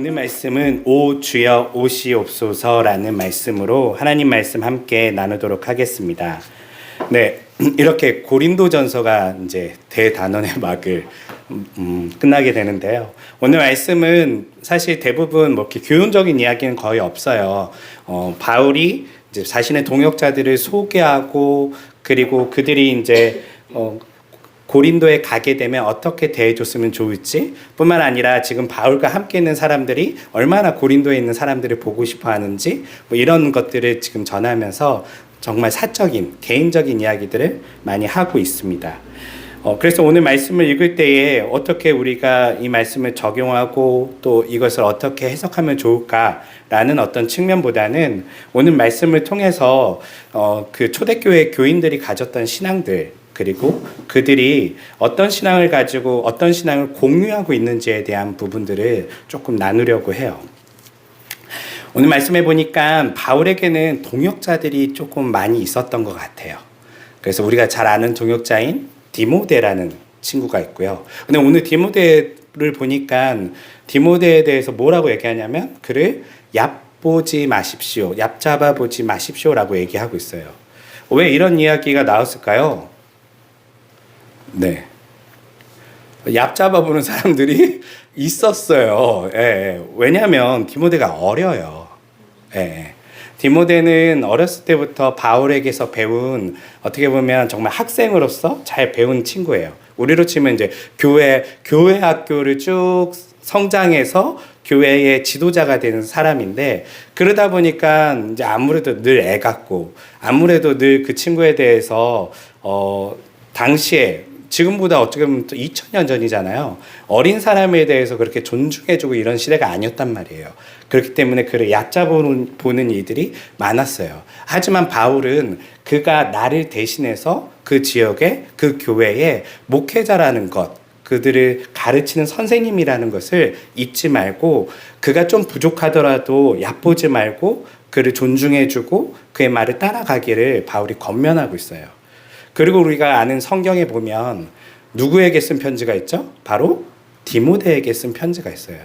오늘 말씀은 오 주여 오시옵소서라는 말씀으로 하나님 말씀 함께 나누도록 하겠습니다. 네, 이렇게 고린도전서가 이제 대단원의 막을 끝나게 되는데요. 오늘 말씀은 사실 대부분 뭐 이렇게 교훈적인 이야기는 거의 없어요. 바울이 이제 자신의 동역자들을 소개하고 그리고 그들이 이제 고린도에 가게 되면 어떻게 대해줬으면 좋을지 뿐만 아니라 지금 바울과 함께 있는 사람들이 얼마나 고린도에 있는 사람들을 보고 싶어 하는지 뭐 이런 것들을 지금 전하면서 정말 사적인 개인적인 이야기들을 많이 하고 있습니다. 그래서 오늘 말씀을 읽을 때에 어떻게 우리가 이 말씀을 적용하고 또 이것을 어떻게 해석하면 좋을까라는 어떤 측면보다는 오늘 말씀을 통해서 그 초대교회 교인들이 가졌던 신앙들 그리고 그들이 어떤 신앙을 가지고 어떤 신앙을 공유하고 있는지에 대한 부분들을 조금 나누려고 해요. 오늘 말씀해 보니까 바울에게는 동역자들이 조금 많이 있었던 것 같아요. 그래서 우리가 잘 아는 동역자인 디모데라는 친구가 있고요. 근데 오늘 디모데를 보니까 디모데에 대해서 뭐라고 얘기하냐면 그를 얕보지 마십시오. 얕잡아 보지 마십시오라고 얘기하고 있어요. 왜 이런 이야기가 나왔을까요? 네. 얕잡아 보는 사람들이 있었어요. 예. 왜냐하면 디모데가 어려요. 예. 디모데는 어렸을 때부터 바울에게서 배운 어떻게 보면 정말 학생으로서 잘 배운 친구예요. 우리로 치면 이제 교회 학교를 쭉 성장해서 교회의 지도자가 되는 사람인데 그러다 보니까 이제 아무래도 늘 애 같고 아무래도 늘 그 친구에 대해서 당시에 지금보다 어떻게 보면 또 2000년 전이잖아요. 어린 사람에 대해서 그렇게 존중해주고 이런 시대가 아니었단 말이에요. 그렇기 때문에 그를 얕잡아보는 일들이 많았어요. 하지만 바울은 그가 나를 대신해서 그 지역에 그 교회에 목회자라는 것 그들을 가르치는 선생님이라는 것을 잊지 말고 그가 좀 부족하더라도 얕보지 말고 그를 존중해주고 그의 말을 따라가기를 바울이 권면하고 있어요. 그리고 우리가 아는 성경에 보면 누구에게 쓴 편지가 있죠? 바로 디모데에게 쓴 편지가 있어요.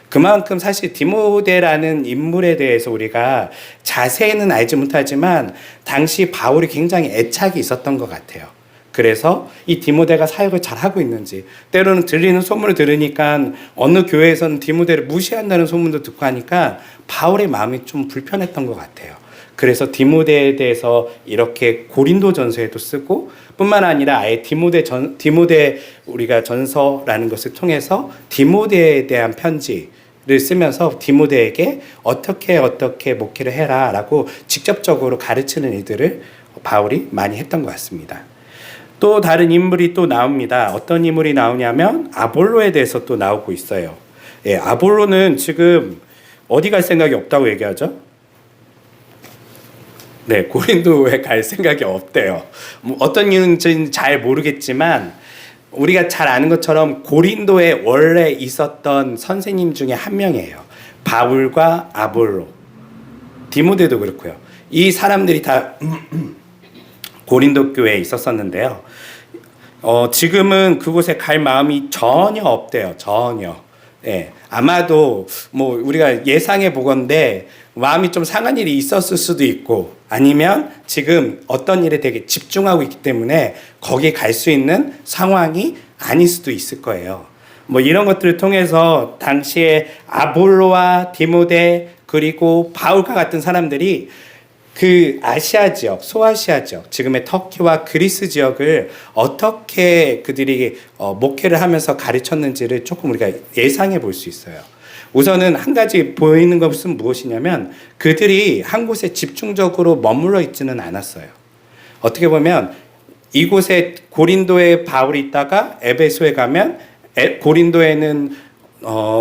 그만큼 사실 디모데라는 인물에 대해서 우리가 자세히는 알지 못하지만 당시 바울이 굉장히 애착이 있었던 것 같아요. 그래서 이 디모데가 사역을 잘하고 있는지 때로는 들리는 소문을 들으니까 어느 교회에서는 디모데를 무시한다는 소문도 듣고 하니까 바울의 마음이 좀 불편했던 것 같아요. 그래서 디모데에 대해서 이렇게 고린도전서에도 쓰고 뿐만 아니라 아예 디모데 우리가 전서라는 것을 통해서 디모데에 대한 편지를 쓰면서 디모데에게 어떻게 목회를 해라라고 직접적으로 가르치는 일들을 바울이 많이 했던 것 같습니다. 또 다른 인물이 또 나옵니다. 어떤 인물이 나오냐면 아볼로에 대해서 또 나오고 있어요. 예, 아볼로는 지금 어디 갈 생각이 없다고 얘기하죠? 네, 고린도에 갈 생각이 없대요. 뭐 어떤 이유인지는 잘 모르겠지만 우리가 잘 아는 것처럼 고린도에 원래 있었던 선생님 중에 한 명이에요. 바울과 아볼로, 디모데도 그렇고요. 이 사람들이 다 고린도 교회에 있었었는데요. 지금은 그곳에 갈 마음이 전혀 없대요. 전혀. 예, 아마도 뭐 우리가 예상해 보건대 마음이 좀 상한 일이 있었을 수도 있고 아니면 지금 어떤 일에 되게 집중하고 있기 때문에 거기에 갈 수 있는 상황이 아닐 수도 있을 거예요. 뭐 이런 것들을 통해서 당시에 아볼로와 디모데 그리고 바울과 같은 사람들이 그 아시아 지역, 소아시아 지역, 지금의 터키와 그리스 지역을 어떻게 그들이 목회를 하면서 가르쳤는지를 조금 우리가 예상해 볼 수 있어요. 우선은 한 가지 보이는 것은 무엇이냐면 그들이 한 곳에 집중적으로 머물러 있지는 않았어요. 어떻게 보면 이곳에 고린도에 바울이 있다가 에베소에 가면 고린도에는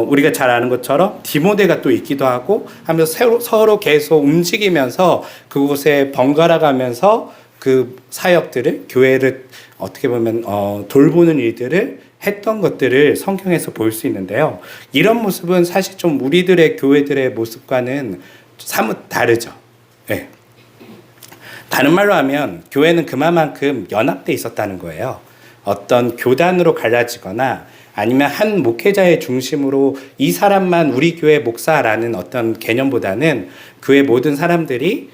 우리가 잘 아는 것처럼 디모데가 또 있기도 하고 하면서 서로 계속 움직이면서 그곳에 번갈아 가면서 그 사역들을 교회를 어떻게 보면 돌보는 일들을 했던 것들을 성경에서 볼 수 있는데요. 이런 모습은 사실 좀 우리들의 교회들의 모습과는 사뭇 다르죠. 네. 다른 말로 하면 교회는 그만큼 연합돼 있었다는 거예요. 어떤 교단으로 갈라지거나 아니면 한 목회자의 중심으로 이 사람만 우리 교회 목사라는 어떤 개념보다는 교회 모든 사람들이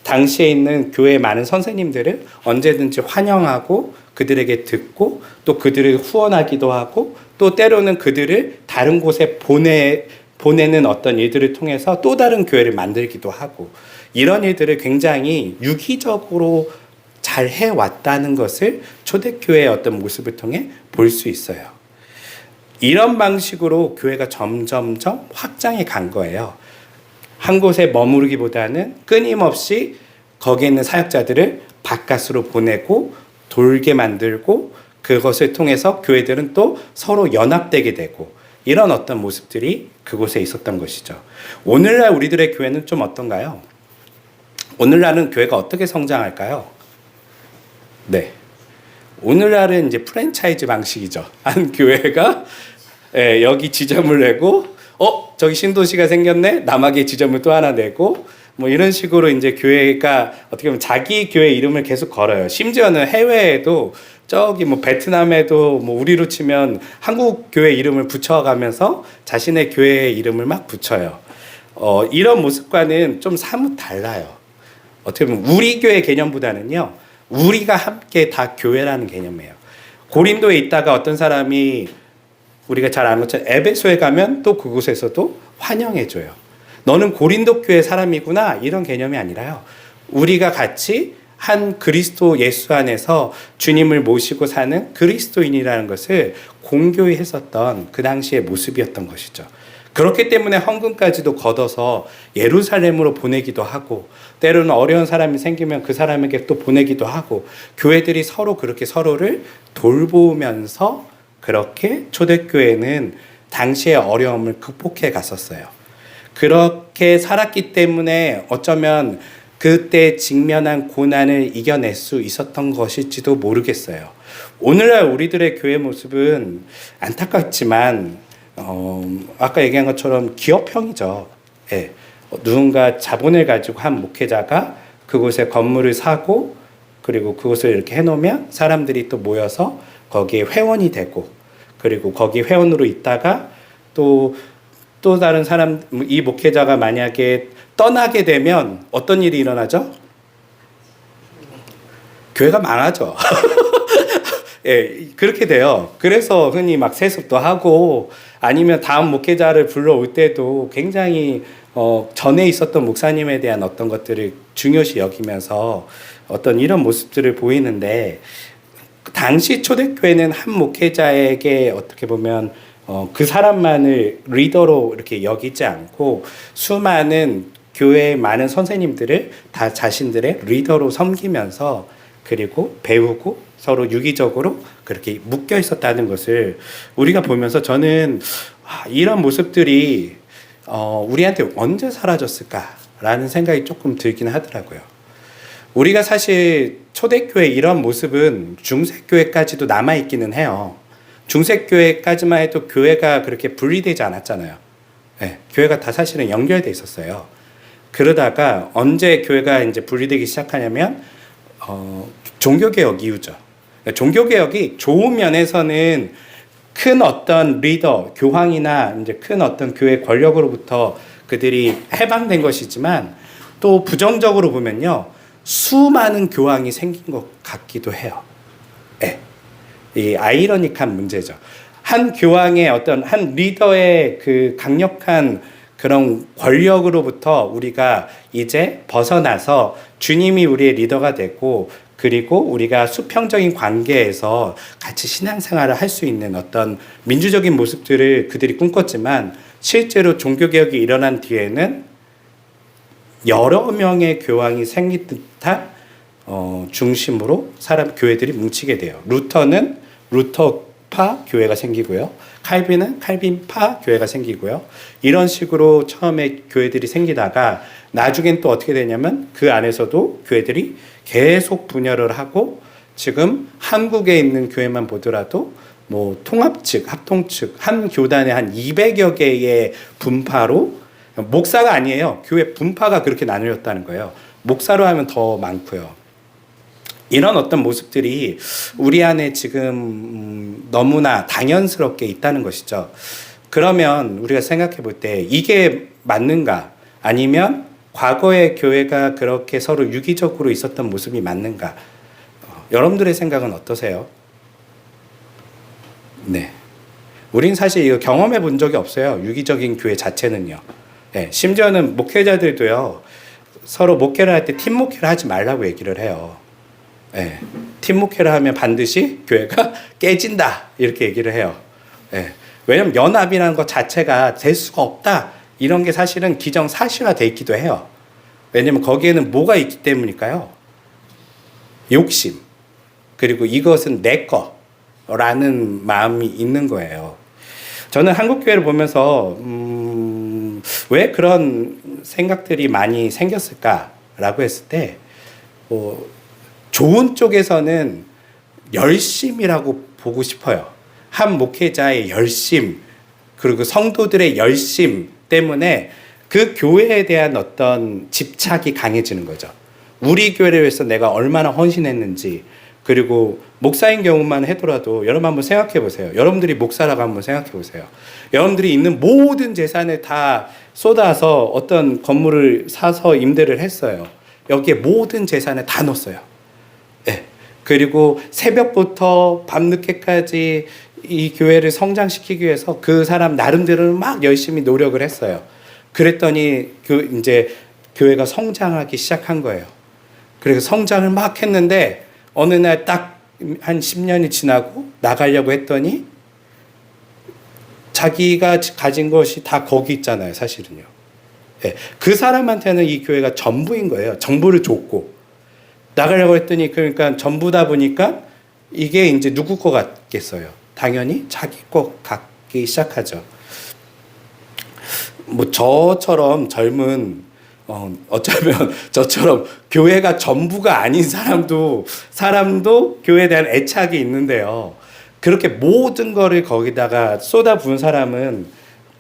당시에 있는 교회 많은 선생님들을 언제든지 환영하고 그들에게 듣고 또 그들을 후원하기도 하고 또 때로는 그들을 다른 곳에 보내는 어떤 일들을 통해서 또 다른 교회를 만들기도 하고 이런 일들을 굉장히 유기적으로 잘 해왔다는 것을 초대교회의 어떤 모습을 통해 볼 수 있어요. 이런 방식으로 교회가 점점점 확장해 간 거예요. 한 곳에 머무르기보다는 끊임없이 거기에 있는 사역자들을 바깥으로 보내고 돌게 만들고 그것을 통해서 교회들은 또 서로 연합되게 되고 이런 어떤 모습들이 그곳에 있었던 것이죠. 오늘날 우리들의 교회는 좀 어떤가요? 오늘날은 교회가 어떻게 성장할까요? 네. 오늘날은 이제 프랜차이즈 방식이죠. 한 교회가 여기 지점을 내고 저기 신도시가 생겼네. 남학에 지점을 또 하나 내고 뭐 이런 식으로 이제 교회가 어떻게 보면 자기 교회 이름을 계속 걸어요. 심지어는 해외에도 저기 뭐 베트남에도 뭐 우리로 치면 한국 교회 이름을 붙여가면서 자신의 교회의 이름을 막 붙여요. 이런 모습과는 좀 사뭇 달라요. 어떻게 보면 우리 교회 개념보다는요. 우리가 함께 다 교회라는 개념이에요. 고린도에 있다가 어떤 사람이 우리가 잘 아는 것처럼 에베소에 가면 또 그곳에서도 환영해줘요. 너는 고린도 교회 사람이구나 이런 개념이 아니라요. 우리가 같이 한 그리스도 예수 안에서 주님을 모시고 사는 그리스도인이라는 것을 공교히 했었던 그 당시의 모습이었던 것이죠. 그렇기 때문에 헌금까지도 걷어서 예루살렘으로 보내기도 하고 때로는 어려운 사람이 생기면 그 사람에게 또 보내기도 하고 교회들이 서로 그렇게 서로를 돌보면서 그렇게 초대교회는 당시의 어려움을 극복해 갔었어요. 그렇게 살았기 때문에 어쩌면 그때 직면한 고난을 이겨낼 수 있었던 것일지도 모르겠어요. 오늘날 우리들의 교회 모습은 안타깝지만 아까 얘기한 것처럼 기업형이죠. 예. 누군가 자본을 가지고 한 목회자가 그곳에 건물을 사고 그리고 그곳을 이렇게 해놓으면 사람들이 또 모여서 거기에 회원이 되고 그리고 거기 회원으로 있다가 또 다른 사람 이 목회자가 만약에 떠나게 되면 어떤 일이 일어나죠? 교회가 망하죠. 예, 그렇게 돼요. 그래서 흔히 막 세습도 하고 아니면 다음 목회자를 불러올 때도 굉장히 전에 있었던 목사님에 대한 어떤 것들을 중요시 여기면서 어떤 이런 모습들을 보이는데 당시 초대교회는 한 목회자에게 어떻게 보면 그 사람만을 리더로 이렇게 여기지 않고 수많은 교회의 많은 선생님들을 다 자신들의 리더로 섬기면서 그리고 배우고 서로 유기적으로 그렇게 묶여 있었다는 것을 우리가 보면서 저는 이런 모습들이 우리한테 언제 사라졌을까라는 생각이 조금 들긴 하더라고요. 우리가 사실 초대교회 이런 모습은 중세교회까지도 남아있기는 해요. 중세교회까지만 해도 교회가 그렇게 분리되지 않았잖아요. 네, 교회가 다 사실은 연결돼 있었어요. 그러다가 언제 교회가 이제 분리되기 시작하냐면 종교개혁 이후죠. 종교개혁이 좋은 면에서는 큰 어떤 리더, 교황이나 이제 큰 어떤 교회 권력으로부터 그들이 해방된 것이지만 또 부정적으로 보면요. 수많은 교황이 생긴 것 같기도 해요. 네. 이 아이러니한 문제죠. 한 교황의 어떤 한 리더의 그 강력한 그런 권력으로부터 우리가 이제 벗어나서 주님이 우리의 리더가 되고 그리고 우리가 수평적인 관계에서 같이 신앙생활을 할 수 있는 어떤 민주적인 모습들을 그들이 꿈꿨지만 실제로 종교개혁이 일어난 뒤에는 여러 명의 교황이 생긴 듯한 중심으로 교회들이 뭉치게 돼요. 루터는 루터파 교회가 생기고요. 칼빈은 칼빈파 교회가 생기고요. 이런 식으로 처음에 교회들이 생기다가 나중엔 또 어떻게 되냐면 그 안에서도 교회들이 계속 분열을 하고 지금 한국에 있는 교회만 보더라도 뭐 통합 측, 합동 측, 한 교단에 한 200여 개의 분파로 목사가 아니에요. 교회 분파가 그렇게 나누었다는 거예요. 목사로 하면 더 많고요. 이런 어떤 모습들이 우리 안에 지금 너무나 당연스럽게 있다는 것이죠. 그러면 우리가 생각해 볼 때 이게 맞는가? 아니면 과거의 교회가 그렇게 서로 유기적으로 있었던 모습이 맞는가? 여러분들의 생각은 어떠세요? 네. 우린 사실 이거 경험해 본 적이 없어요. 유기적인 교회 자체는요. 네. 심지어는 목회자들도요. 서로 목회를 할 때 팀 목회를 하지 말라고 얘기를 해요. 네. 팀 목회를 하면 반드시 교회가 깨진다. 이렇게 얘기를 해요. 네. 왜냐면 연합이라는 것 자체가 될 수가 없다. 이런 게 사실은 기정사실화되어 있기도 해요. 왜냐면 거기에는 뭐가 있기 때문일까요? 욕심. 그리고 이것은 내 거라는 마음이 있는 거예요. 저는 한국교회를 보면서 왜 그런 생각들이 많이 생겼을까라고 했을 때 좋은 쪽에서는 열심이라고 보고 싶어요. 한 목회자의 열심, 그리고 성도들의 열심 때문에 그 교회에 대한 어떤 집착이 강해지는 거죠. 우리 교회를 위해서 내가 얼마나 헌신했는지, 그리고 목사인 경우만 하더라도 여러분 한번 생각해 보세요. 여러분들이 목사라고 한번 생각해 보세요. 여러분들이 있는 모든 재산을 다 쏟아서 어떤 건물을 사서 임대를 했어요. 여기에 모든 재산을 다 넣었어요. 네. 그리고 새벽부터 밤늦게까지 이 교회를 성장시키기 위해서 그 사람 나름대로 막 열심히 노력을 했어요. 그랬더니 이제 교회가 성장하기 시작한 거예요. 그래서 성장을 막 했는데 어느 날 딱 한 10년이 지나고 나가려고 했더니 자기가 가진 것이 다 거기 있잖아요, 사실은요. 네. 그 사람한테는 이 교회가 전부인 거예요. 정보를 줬고. 나가려고 했더니 그러니까 전부다 보니까 이게 이제 누구 거 같겠어요? 당연히 자기 거 같기 시작하죠. 뭐 저처럼 젊은 어쩌면 저처럼 교회가 전부가 아닌 사람도 교회에 대한 애착이 있는데요. 그렇게 모든 거를 거기다가 쏟아부은 사람은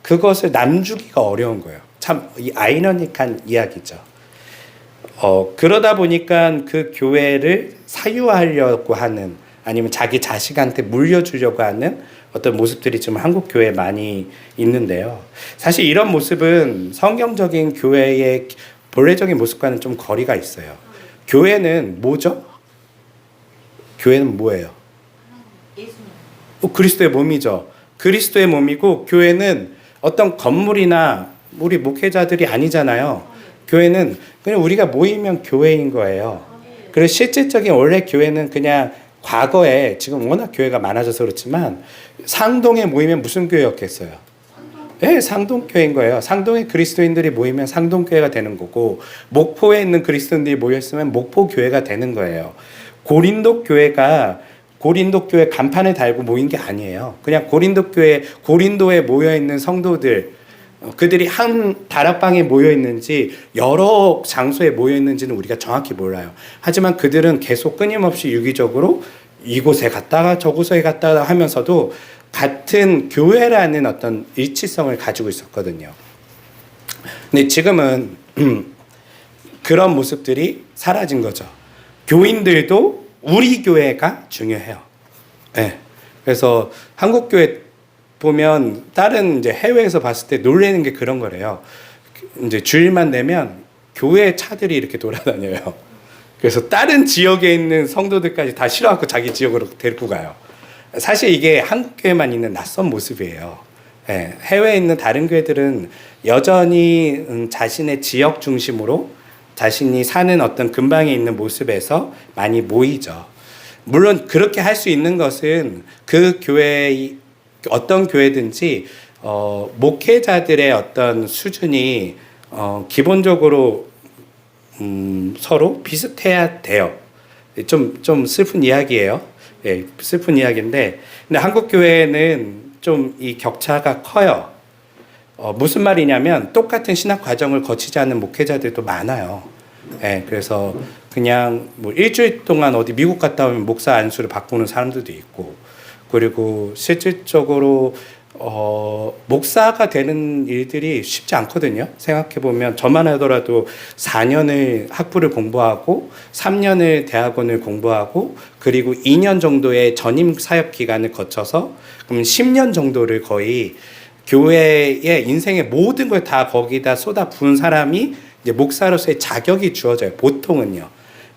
그것을 남주기가 어려운 거예요. 참 이 아이러니한 이야기죠. 그러다 보니까 그 교회를 사유하려고 하는, 아니면 자기 자식한테 물려주려고 하는 어떤 모습들이 지금 한국 교회에 많이 있는데요. 사실 이런 모습은 성경적인 교회의 본래적인 모습과는 좀 거리가 있어요. 교회는 뭐죠? 교회는 뭐예요? 그리스도의 몸이죠. 그리스도의 몸이고, 교회는 어떤 건물이나 우리 목회자들이 아니잖아요. 교회는 그냥 우리가 모이면 교회인 거예요. 그래서 실질적인 원래 교회는 그냥 과거에, 지금 워낙 교회가 많아져서 그렇지만 상동에 모이면 무슨 교회였겠어요? 네, 상동교회인 거예요. 상동에 그리스도인들이 모이면 상동교회가 되는 거고, 목포에 있는 그리스도인들이 모였으면 목포교회가 되는 거예요. 고린도 교회 간판을 달고 모인 게 아니에요. 그냥 고린도에 모여있는 성도들, 그들이 한 다락방에 모여 있는지 여러 장소에 모여 있는지는 우리가 정확히 몰라요. 하지만 그들은 계속 끊임없이 유기적으로 이곳에 갔다가 저곳에 갔다가 하면서도 같은 교회라는 어떤 일치성을 가지고 있었거든요. 근데 지금은 그런 모습들이 사라진 거죠. 교인들도 우리 교회가 중요해요. 네. 그래서 한국 교회 보면 다른 이제 해외에서 봤을 때 놀라는 게 그런 거래요. 이제 주일만 되면 교회 차들이 이렇게 돌아다녀요. 그래서 다른 지역에 있는 성도들까지 다 실어갖고 자기 지역으로 데리고 가요. 사실 이게 한국 교회만 있는 낯선 모습이에요. 네, 해외에 있는 다른 교회들은 여전히 자신의 지역 중심으로 자신이 사는 어떤 근방에 있는 모습에서 많이 모이죠. 물론 그렇게 할 수 있는 것은 그 교회의 어떤 교회든지 목회자들의 어떤 수준이 기본적으로 서로 비슷해야 돼요. 좀 슬픈 이야기예요. 예, 슬픈 이야기인데, 근데 한국 교회는 좀 이 격차가 커요. 무슨 말이냐면 똑같은 신학 과정을 거치지 않는 목회자들도 많아요. 예, 그래서 그냥 뭐 일주일 동안 어디 미국 갔다 오면 목사 안수를 바꾸는 사람들도 있고, 그리고 실질적으로 목사가 되는 일들이 쉽지 않거든요. 생각해보면 저만 하더라도 4년을 학부를 공부하고 3년을 대학원을 공부하고 그리고 2년 정도의 전임 사역 기간을 거쳐서 그럼 10년 정도를 거의 교회의 인생의 모든 걸 다 거기다 쏟아 부은 사람이 이제 목사로서의 자격이 주어져요. 보통은요.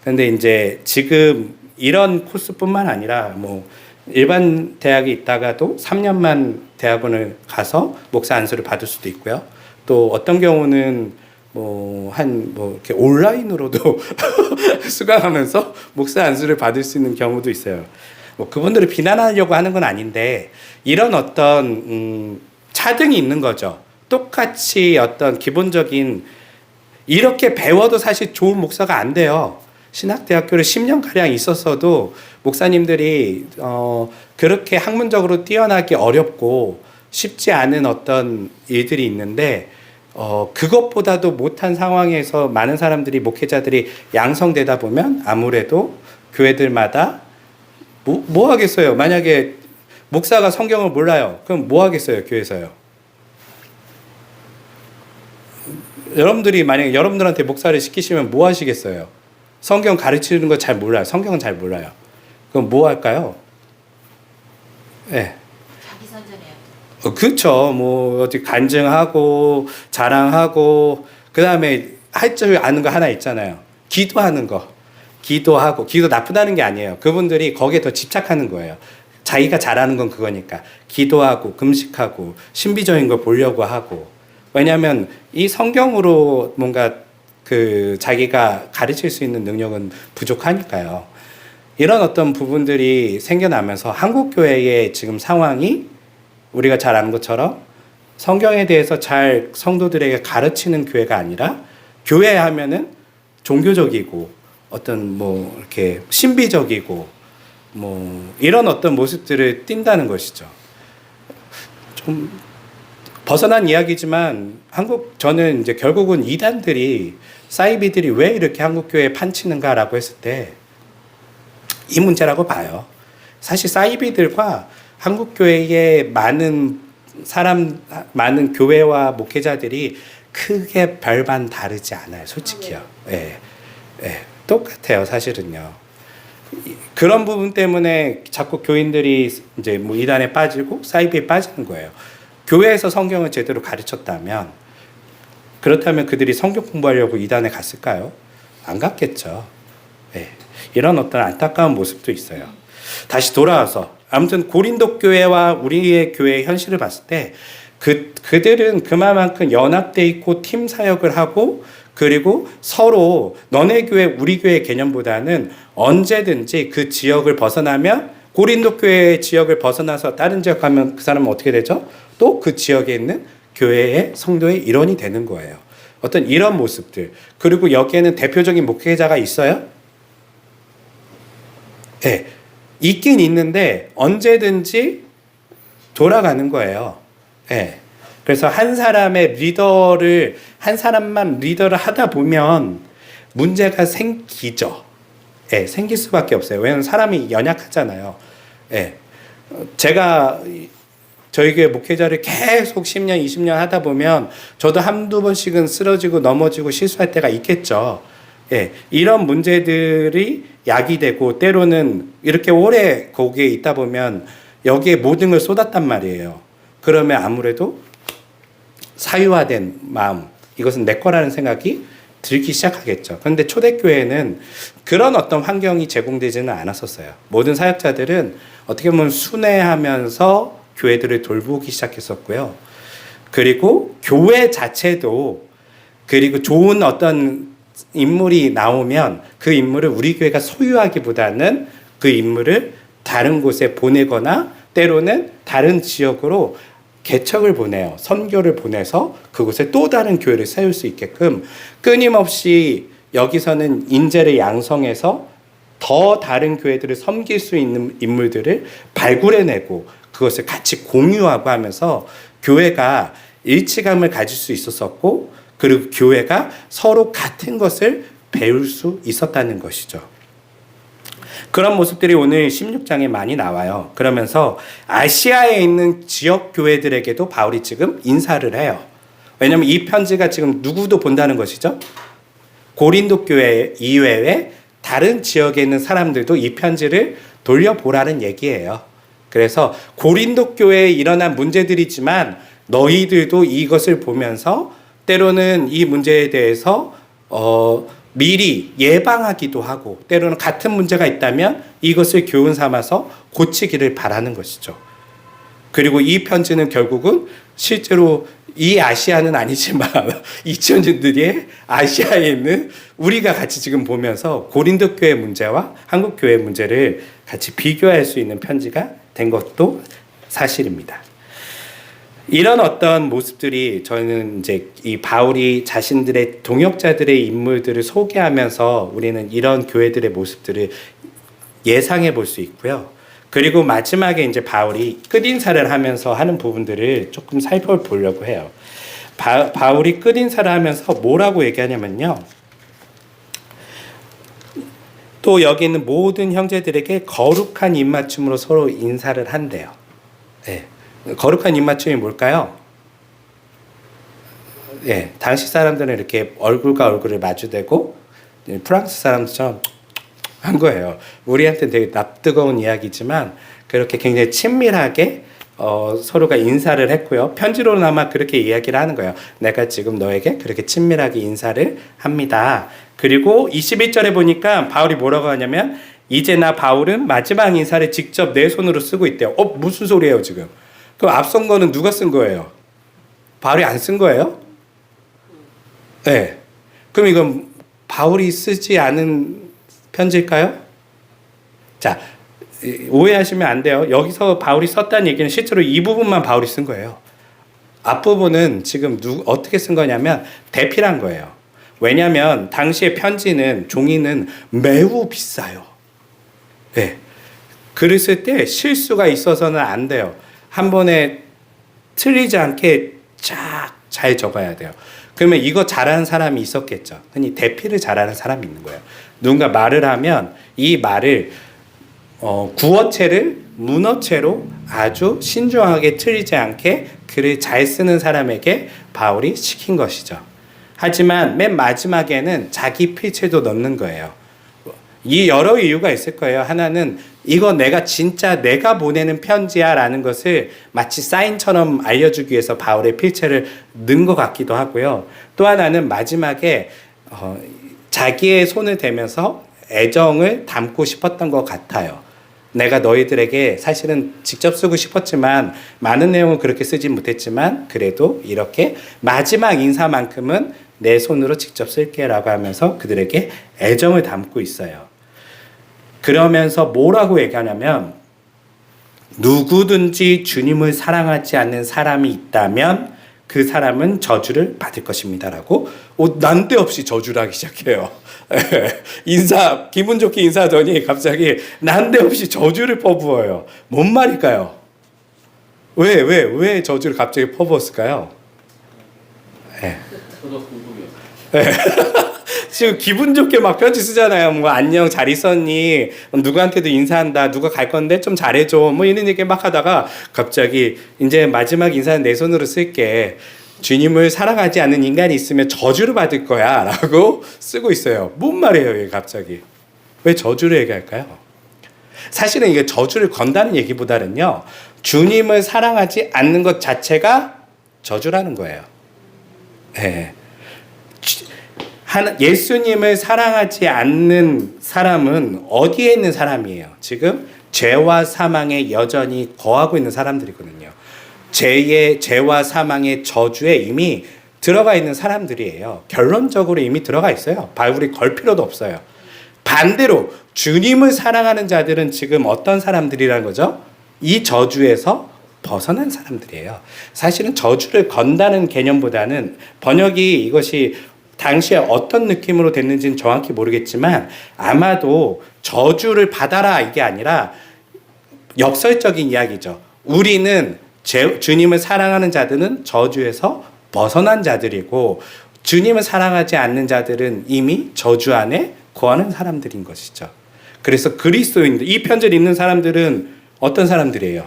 근데 이제 지금 이런 코스뿐만 아니라 뭐 일반 대학에 있다가도 3년만 대학원을 가서 목사 안수를 받을 수도 있고요. 또 어떤 경우는 이렇게 온라인으로도 수강하면서 목사 안수를 받을 수 있는 경우도 있어요. 뭐 그분들을 비난하려고 하는 건 아닌데 이런 어떤 차등이 있는 거죠. 똑같이 어떤 기본적인 이렇게 배워도 사실 좋은 목사가 안 돼요. 신학대학교를 10년가량 있었어도 목사님들이 그렇게 학문적으로 뛰어나기 어렵고 쉽지 않은 어떤 일들이 있는데 그것보다도 못한 상황에서 많은 사람들이 목회자들이 양성되다 보면 아무래도 교회들마다 뭐 하겠어요. 만약에 목사가 성경을 몰라요. 그럼 뭐 하겠어요. 교회에서요. 여러분들이 만약에 여러분들한테 목사를 시키시면 뭐 하시겠어요? 성경 가르치는 거 잘 몰라요. 성경은 잘 몰라요. 그럼 뭐 할까요? 네. 자기 선전해요. 그렇죠. 뭐 어디 간증하고 자랑하고 그다음에 할 줄 아는 거 하나 있잖아요. 기도하는 거. 기도하고 기도 나쁘다는 게 아니에요. 그분들이 거기에 더 집착하는 거예요. 자기가 잘하는 건 그거니까. 기도하고 금식하고 신비적인 걸 보려고 하고. 왜냐하면 이 성경으로 뭔가 자기가 가르칠 수 있는 능력은 부족하니까요. 이런 어떤 부분들이 생겨나면서 한국교회의 지금 상황이 우리가 잘 아는 것처럼 성경에 대해서 잘 성도들에게 가르치는 교회가 아니라 교회 하면은 종교적이고 어떤 이렇게 신비적이고 이런 어떤 모습들을 띈다는 것이죠. 좀 벗어난 이야기지만 저는 이제 결국은 이단들이 사이비들이 왜 이렇게 한국교회에 판치는가라고 했을 때 이 문제라고 봐요. 사실 사이비들과 한국교회의 많은 교회와 목회자들이 크게 별반 다르지 않아요. 솔직히요. 예. 예. 똑같아요. 사실은요. 그런 부분 때문에 자꾸 교인들이 이제 이단에 빠지고 사이비에 빠지는 거예요. 교회에서 성경을 제대로 가르쳤다면 그렇다면 그들이 성경 공부하려고 이단에 갔을까요? 안 갔겠죠. 네. 이런 어떤 안타까운 모습도 있어요. 다시 돌아와서 아무튼 고린도 교회와 우리의 교회의 현실을 봤을 때 그들은 그만큼 연합돼 있고 팀 사역을 하고 그리고 서로 너네 교회 우리 교회 개념보다는 언제든지 그 지역을 벗어나면 고린도 교회의 지역을 벗어나서 다른 지역 가면 그 사람은 어떻게 되죠? 또 그 지역에 있는 교회의 성도의 일원이 되는 거예요. 어떤 이런 모습들. 그리고 여기에는 대표적인 목회자가 있어요? 네. 있긴 있는데 언제든지 돌아가는 거예요. 네. 그래서 한 사람만 리더를 하다 보면 문제가 생기죠. 네. 생길 수밖에 없어요. 왜냐하면 사람이 연약하잖아요. 네. 제가 저희 교회 목회자를 계속 10년, 20년 하다 보면 저도 한두 번씩은 쓰러지고 넘어지고 실수할 때가 있겠죠. 예, 이런 문제들이 야기되고 때로는 이렇게 오래 거기에 있다 보면 여기에 모든 걸 쏟았단 말이에요. 그러면 아무래도 사유화된 마음, 이것은 내 거라는 생각이 들기 시작하겠죠. 그런데 초대교회는 그런 어떤 환경이 제공되지는 않았었어요. 모든 사역자들은 어떻게 보면 순회하면서 교회들을 돌보기 시작했었고요. 그리고 교회 자체도 그리고 좋은 어떤 인물이 나오면 그 인물을 우리 교회가 소유하기보다는 그 인물을 다른 곳에 보내거나 때로는 다른 지역으로 개척을 보내요. 선교를 보내서 그곳에 또 다른 교회를 세울 수 있게끔 끊임없이 여기서는 인재를 양성해서 더 다른 교회들을 섬길 수 있는 인물들을 발굴해내고 그것을 같이 공유하고 하면서 교회가 일치감을 가질 수 있었었고 그리고 교회가 서로 같은 것을 배울 수 있었다는 것이죠. 그런 모습들이 오늘 16장에 많이 나와요. 그러면서 아시아에 있는 지역 교회들에게도 바울이 지금 인사를 해요. 왜냐하면 이 편지가 지금 누구도 본다는 것이죠. 고린도 교회 이외에 다른 지역에 있는 사람들도 이 편지를 돌려보라는 얘기예요. 그래서 고린도 교회에 일어난 문제들이지만 너희들도 이것을 보면서 때로는 이 문제에 대해서 미리 예방하기도 하고 때로는 같은 문제가 있다면 이것을 교훈 삼아서 고치기를 바라는 것이죠. 그리고 이 편지는 결국은 실제로 이 아시아는 아니지만 2000년 뒤에 아시아에 있는 우리가 같이 지금 보면서 고린도 교회 문제와 한국 교회 문제를 같이 비교할 수 있는 편지가 된 것도 사실입니다. 이런 어떤 모습들이 저는 이제 이 바울이 자신들의 동역자들의 인물들을 소개하면서 우리는 이런 교회들의 모습들을 예상해 볼 수 있고요. 그리고 마지막에 이제 바울이 끝인사를 하면서 하는 부분들을 조금 살펴보려고 해요. 바울이 끝인사를 하면서 뭐라고 얘기하냐면요. 또 여기 있는 모든 형제들에게 거룩한 입맞춤으로 서로 인사를 한대요. 네. 거룩한 입맞춤이 뭘까요? 예, 당시 사람들은 이렇게 얼굴과 얼굴을 마주대고 프랑스 사람들처럼 한 거예요. 우리한테는 되게 납뜨거운 이야기지만 그렇게 굉장히 친밀하게 서로가 인사를 했고요. 편지로나마 그렇게 이야기를 하는 거예요. 내가 지금 너에게 그렇게 친밀하게 인사를 합니다. 그리고 21절에 보니까 바울이 뭐라고 하냐면 이제 나 바울은 마지막 인사를 직접 내 손으로 쓰고 있대요. 무슨 소리예요 지금? 그럼 앞선 거는 누가 쓴 거예요? 바울이 안 쓴 거예요? 네. 그럼 이건 바울이 쓰지 않은 편지일까요? 자, 오해하시면 안 돼요. 여기서 바울이 썼다는 얘기는 실제로 이 부분만 바울이 쓴 거예요. 앞부분은 지금 어떻게 쓴 거냐면 대필한 거예요. 왜냐하면 당시의 편지는 종이는 매우 비싸요. 네. 글을 쓸 때 실수가 있어서는 안 돼요. 한 번에 틀리지 않게 쫙 잘 적어야 돼요. 그러면 이거 잘하는 사람이 있었겠죠. 흔히 대필을 잘하는 사람이 있는 거예요. 누군가 말을 하면 이 말을 구어체를 문어체로 아주 신중하게 틀리지 않게 글을 잘 쓰는 사람에게 바울이 시킨 것이죠. 하지만 맨 마지막에는 자기 필체도 넣는 거예요. 이 여러 이유가 있을 거예요. 하나는 이거 내가 보내는 편지야 라는 것을 마치 사인처럼 알려주기 위해서 바울의 필체를 넣은 것 같기도 하고요. 또 하나는 마지막에 자기의 손을 대면서 애정을 담고 싶었던 것 같아요. 내가 너희들에게 사실은 직접 쓰고 싶었지만 많은 내용은 그렇게 쓰지 못했지만 그래도 이렇게 마지막 인사만큼은 내 손으로 직접 쓸게 라고 하면서 그들에게 애정을 담고 있어요. 그러면서 뭐라고 얘기하냐면 누구든지 주님을 사랑하지 않는 사람이 있다면 그 사람은 저주를 받을 것입니다 라고 난데없이 저주를 하기 시작해요. 기분 좋게 인사하더니 갑자기 난데없이 저주를 퍼부어요. 뭔 말일까요? 왜 저주를 갑자기 퍼부었을까요? 저도 궁금해요. 지금 기분 좋게 막 편지 쓰잖아요. 뭐 안녕 잘 있었니? 누구한테도 인사한다. 누가 갈 건데 좀 잘해줘. 뭐 이런 얘기 막 하다가 갑자기 이제 마지막 인사는 내 손으로 쓸게. 주님을 사랑하지 않는 인간이 있으면 저주를 받을 거야 라고 쓰고 있어요. 뭔 말이에요 이게 갑자기. 왜 저주를 얘기할까요? 사실은 이게 저주를 건다는 얘기보다는요. 주님을 사랑하지 않는 것 자체가 저주라는 거예요. 네. 예수님을 사랑하지 않는 사람은 어디에 있는 사람이에요? 지금 죄와 사망에 여전히 거하고 있는 사람들이거든요. 죄와 사망의 저주에 이미 들어가 있는 사람들이에요. 결론적으로 이미 들어가 있어요. 바울이 걸 필요도 없어요. 반대로 주님을 사랑하는 자들은 지금 어떤 사람들이라는 거죠? 이 저주에서 벗어난 사람들이에요. 사실은 저주를 건다는 개념보다는 번역이 이것이 당시에 어떤 느낌으로 됐는지는 정확히 모르겠지만 아마도 저주를 받아라 이게 아니라 역설적인 이야기죠. 우리는 주님을 사랑하는 자들은 저주에서 벗어난 자들이고 주님을 사랑하지 않는 자들은 이미 저주 안에 거하는 사람들인 것이죠. 그래서 그리스도인들, 이 편지를 읽는 사람들은 어떤 사람들이에요?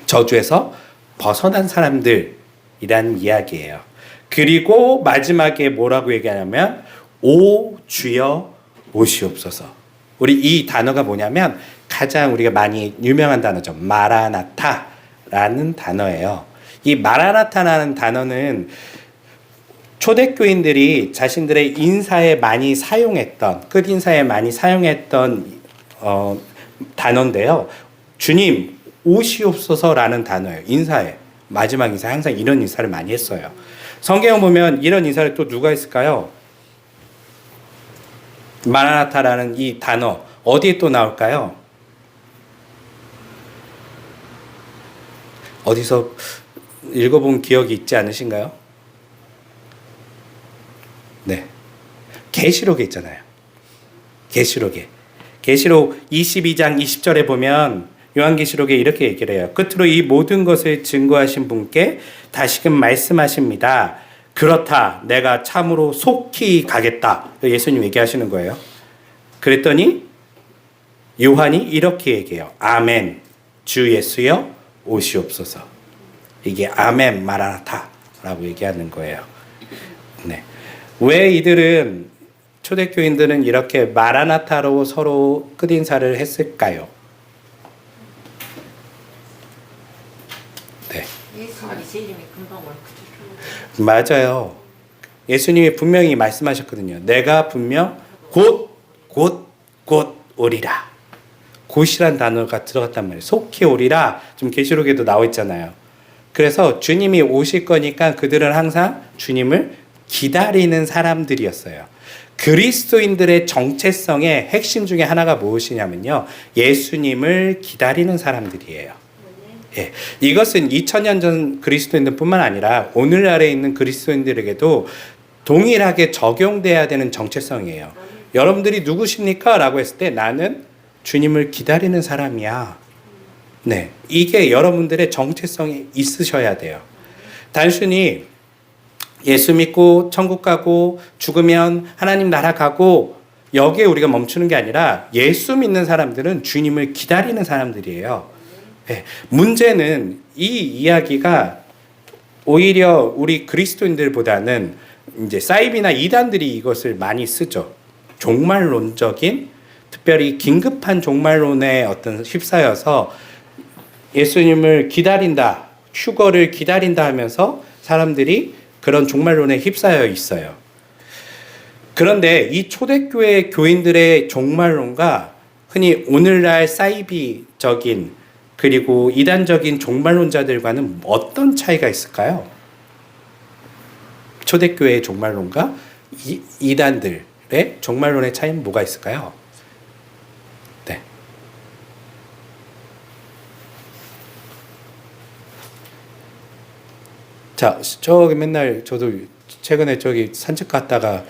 저주에서 벗어난 사람들이란 이야기예요. 그리고 마지막에 뭐라고 얘기하냐면 오 주여 오시옵소서. 우리 이 단어가 뭐냐면 가장 우리가 많이 유명한 단어죠. 마라나타라는 단어예요. 이 마라나타라는 단어는 초대교인들이 자신들의 인사에 많이 사용했던, 끝인사에 많이 사용했던 단어인데요. 주님 오시옵소서라는 단어예요. 인사에 마지막 인사, 항상 이런 인사를 많이 했어요. 성경을 보면 이런 인사를 또 누가 했을까요? 마라나타라는 이 단어 어디에 또 나올까요? 어디서 읽어본 기억이 있지 않으신가요? 네, 계시록에 있잖아요. 계시록에. 계시록 22장 20절에 보면 요한계시록에 이렇게 얘기를 해요. 끝으로 이 모든 것을 증거하신 분께 다시금 말씀하십니다. 그렇다, 내가 참으로 속히 가겠다. 예수님 얘기하시는 거예요. 그랬더니 요한이 이렇게 얘기해요. 아멘, 주 예수여 오시옵소서. 이게 아멘 마라나타라고 얘기하는 거예요. 네. 왜 이들은, 초대교인들은 이렇게 마라나타로 서로 끝인사를 했을까요? 네. 예수님이 금방 올 거죠. 맞아요. 예수님이 분명히 말씀하셨거든요. 내가 분명 곧 오리라. 곧이란 단어가 들어갔단 말이에요. 속히 오리라. 좀 계시록에도 나와 있잖아요. 그래서 주님이 오실 거니까 그들은 항상 주님을 기다리는 사람들이었어요. 그리스도인들의 정체성의 핵심 중에 하나가 무엇이냐면요, 예수님을 기다리는 사람들이에요. 예, 이것은 2000년 전 그리스도인들뿐만 아니라 오늘날에 있는 그리스도인들에게도 동일하게 적용돼야 되는 정체성이에요. 여러분들이 누구십니까? 라고 했을 때 나는 주님을 기다리는 사람이야. 네, 이게 여러분들의 정체성이 있으셔야 돼요. 단순히 예수 믿고 천국 가고 죽으면 하나님 나라 가고 여기에 우리가 멈추는 게 아니라 예수 믿는 사람들은 주님을 기다리는 사람들이에요. 네. 문제는 이 이야기가 오히려 우리 그리스도인들보다는 이제 사이비나 이단들이 이것을 많이 쓰죠. 종말론적인, 특별히 긴급한 종말론에 어떤 휩싸여서 예수님을 기다린다, 휴거를 기다린다 하면서 사람들이 그런 종말론에 휩싸여 있어요. 그런데 이 초대교회 교인들의 종말론과 흔히 오늘날 사이비적인 그리고 이단적인 종말론자들과는 어떤 차이가 있을까요? 초대교회의 종말론과 이단들의 종말론의 차이는 뭐가 있을까요? 네. 자, 저기 맨날 저도 최근에 저기 산책 갔다가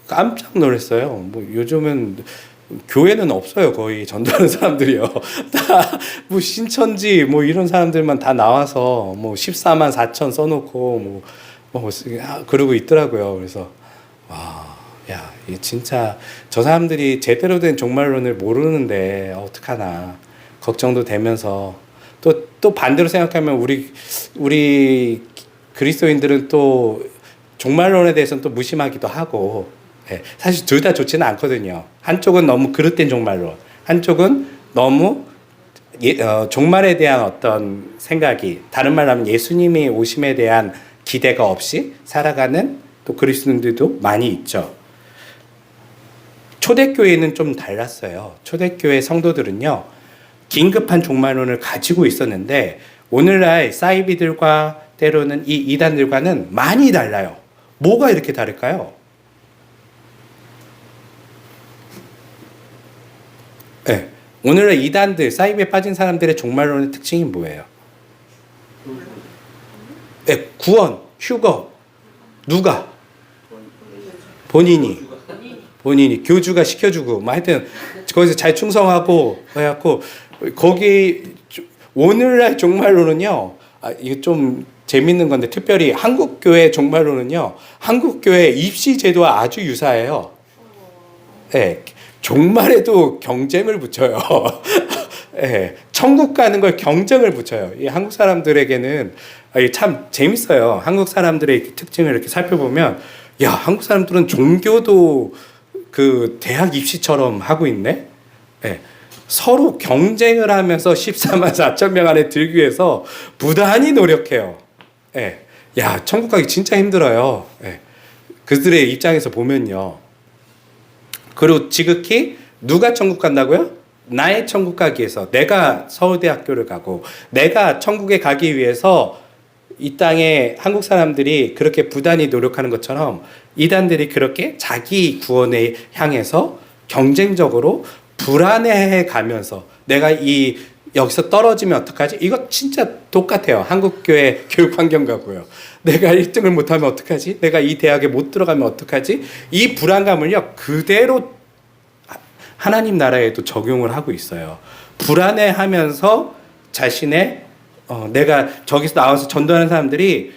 깜짝 놀랐어요. 뭐 요즘은 교회는 없어요. 거의 전도하는 사람들이요. 다 뭐 신천지 뭐 이런 사람들만 다 나와서 뭐 14만 4천 써놓고 그러고 있더라고요. 그래서 와, 야, 이 진짜 저 사람들이 제대로 된 종말론을 모르는데 어떡하나 걱정도 되면서 또 반대로 생각하면 우리 그리스도인들은 또 종말론에 대해서는 또 무심하기도 하고, 예, 사실 둘 다 좋지는 않거든요. 한쪽은 너무 그릇된 종말론, 한쪽은 너무 종말에 대한 어떤 생각이, 다른 말로 하면 예수님이 오심에 대한 기대가 없이 살아가는 또 그리스도인들도 많이 있죠. 초대교회는 좀 달랐어요. 초대교회 성도들은요, 긴급한 종말론을 가지고 있었는데 오늘날 사이비들과 때로는 이 이단들과는 많이 달라요. 뭐가 이렇게 다를까요? 네. 오늘날 이단들, 사이비에 빠진 사람들의 종말론의 특징이 뭐예요? 네, 구원, 휴거. 누가? 본인이 교주가 시켜주고, 뭐 하여튼 거기서 잘 충성하고 해갖고, 거기 오늘날 종말론은요, 이거 좀 재밌는 건데, 특별히 한국 교회 종말론은요, 한국 교회 입시 제도와 아주 유사해요. 네, 종말에도 경쟁을 붙여요. 예, 천국 가는 걸 경쟁을 붙여요. 이 한국 사람들에게는 참 재밌어요. 한국 사람들의 특징을 이렇게 살펴보면, 야, 한국 사람들은 종교도 그 대학 입시처럼 하고 있네. 예, 서로 경쟁을 하면서 14만 4천 명 안에 들기 위해서 부단히 노력해요. 예, 야, 천국 가기 진짜 힘들어요. 예, 그들의 입장에서 보면요. 그리고 지극히 누가 천국 간다고요? 나의 천국 가기 위해서, 내가 서울대학교를 가고 내가 천국에 가기 위해서 이 땅에 한국 사람들이 그렇게 부단히 노력하는 것처럼 이단들이 그렇게 자기 구원에 향해서 경쟁적으로 불안해해 가면서, 내가 여기서 떨어지면 어떡하지? 이거 진짜 똑같아요. 한국 교회 교육 환경과고요. 내가 1등을 못하면 어떡하지? 내가 이 대학에 못 들어가면 어떡하지? 이 불안감을요, 그대로 하나님 나라에도 적용을 하고 있어요. 불안해하면서 자신의 내가 저기서 나와서 전도하는 사람들이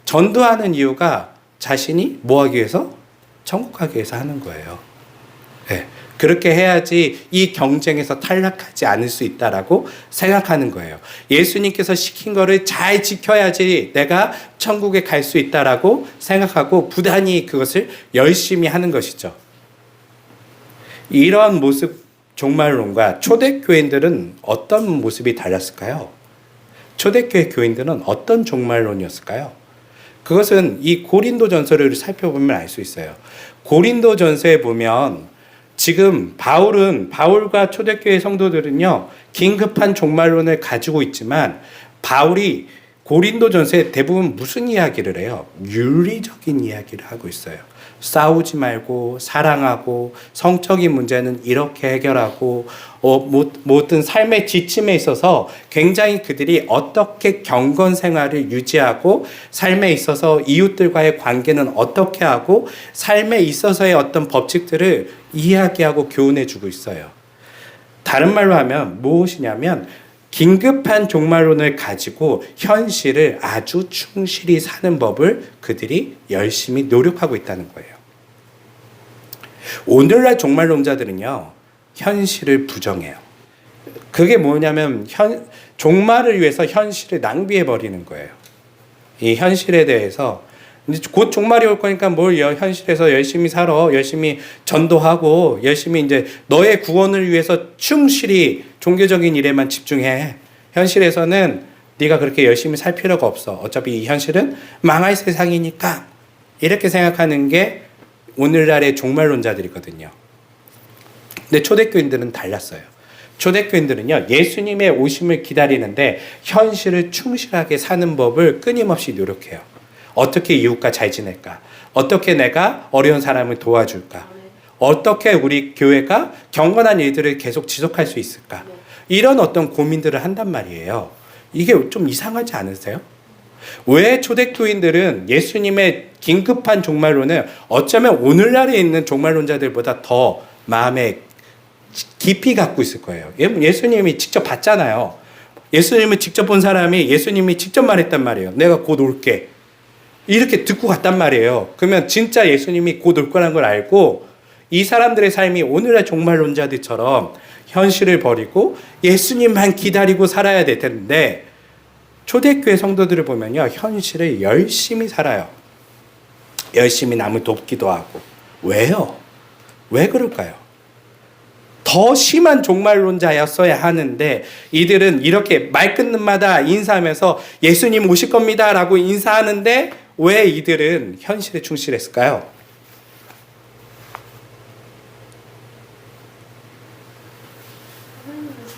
전도하는 이유가 자신이 뭐 하기 위해서? 천국 가기 위해서 하는 거예요. 네. 그렇게 해야지 이 경쟁에서 탈락하지 않을 수 있다라고 생각하는 거예요. 예수님께서 시킨 거를 잘 지켜야지 내가 천국에 갈 수 있다라고 생각하고 부단히 그것을 열심히 하는 것이죠. 이런 모습, 종말론과 초대교인들은 어떤 모습이 달랐을까요? 초대교회 교인들은 어떤 종말론이었을까요? 그것은 이 고린도전서를 살펴보면 알 수 있어요. 고린도전서에 보면 지금 바울과 초대교회 성도들은요, 긴급한 종말론을 가지고 있지만 바울이 고린도전서에 대부분 무슨 이야기를 해요? 윤리적인 이야기를 하고 있어요. 싸우지 말고 사랑하고, 성적인 문제는 이렇게 해결하고, 모든 삶의 지침에 있어서 굉장히 그들이 어떻게 경건 생활을 유지하고, 삶에 있어서 이웃들과의 관계는 어떻게 하고, 삶에 있어서의 어떤 법칙들을 이야기하고 교훈해 주고 있어요. 다른 말로 하면 무엇이냐면, 긴급한 종말론을 가지고 현실을 아주 충실히 사는 법을 그들이 열심히 노력하고 있다는 거예요. 오늘날 종말론자들은요, 현실을 부정해요. 그게 뭐냐면 종말을 위해서 현실을 낭비해 버리는 거예요. 이 현실에 대해서 곧 종말이 올 거니까 뭘 현실에서 열심히 살아, 열심히 전도하고, 열심히 이제 너의 구원을 위해서 충실히 종교적인 일에만 집중해. 현실에서는 네가 그렇게 열심히 살 필요가 없어. 어차피 이 현실은 망할 세상이니까. 이렇게 생각하는 게 오늘날의 종말론자들이거든요. 근데 초대교인들은 달랐어요. 초대교인들은요, 예수님의 오심을 기다리는데 현실을 충실하게 사는 법을 끊임없이 노력해요. 어떻게 이웃과 잘 지낼까? 어떻게 내가 어려운 사람을 도와줄까? 어떻게 우리 교회가 경건한 일들을 계속 지속할 수 있을까? 이런 어떤 고민들을 한단 말이에요. 이게 좀 이상하지 않으세요? 왜 초대교인들은 예수님의 긴급한 종말론을 어쩌면 오늘날에 있는 종말론자들보다 더 마음에 깊이 갖고 있을 거예요. 예수님이 직접 봤잖아요. 예수님을 직접 본 사람이 예수님이 직접 말했단 말이에요. 내가 곧 올게. 이렇게 듣고 갔단 말이에요. 그러면 진짜 예수님이 곧 올 거라는 걸 알고 이 사람들의 삶이 오늘날 종말론자들처럼 현실을 버리고 예수님만 기다리고 살아야 될 텐데, 초대교회 성도들을 보면요, 현실을 열심히 살아요. 열심히 남을 돕기도 하고. 왜요? 왜 그럴까요? 더 심한 종말론자였어야 하는데 이들은 이렇게 말 끊는 마다 인사하면서 예수님 오실 겁니다 라고 인사하는데 왜 이들은 현실에 충실했을까요?